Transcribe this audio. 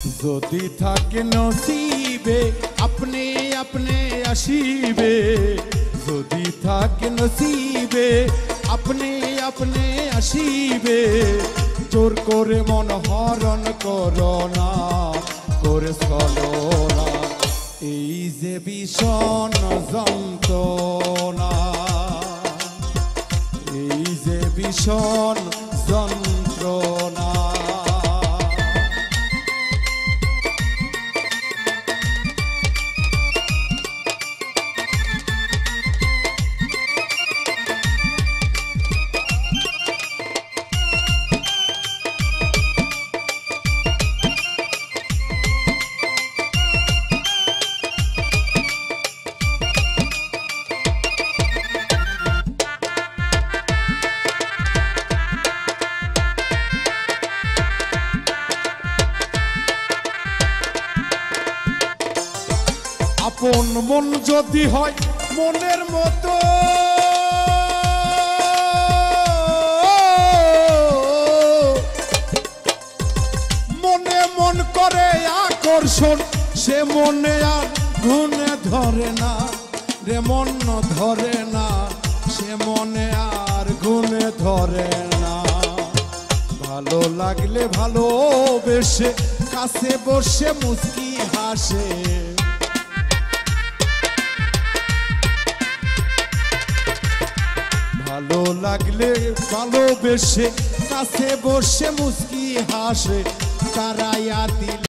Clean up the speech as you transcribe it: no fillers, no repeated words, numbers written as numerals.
যদি থাকে নসিবে আপনি আপনি আসিবে, যদি থাকে নসিবে আপনি আপনি আসিবে। জোর করে মন হরণ করো না, করে ছলনা, এই যে ভীষণ যন্ত্রণা, এই যে ভীষণ যন্ত্রণা। আপন মন যদি হয় মনের মতো, মনে মন করে আকর্ষণ, সে মনে আর গুণে ধরে না রে, মন ধরে না, সে মনে আর গুণে ধরে না। ভালো লাগলে ভালোবেসে কাছে বসে মুচকি হাসে, ভালো লাগলে ভালোবেসে কাছে বসে মুচকি হাসে, তারাইয়া দিল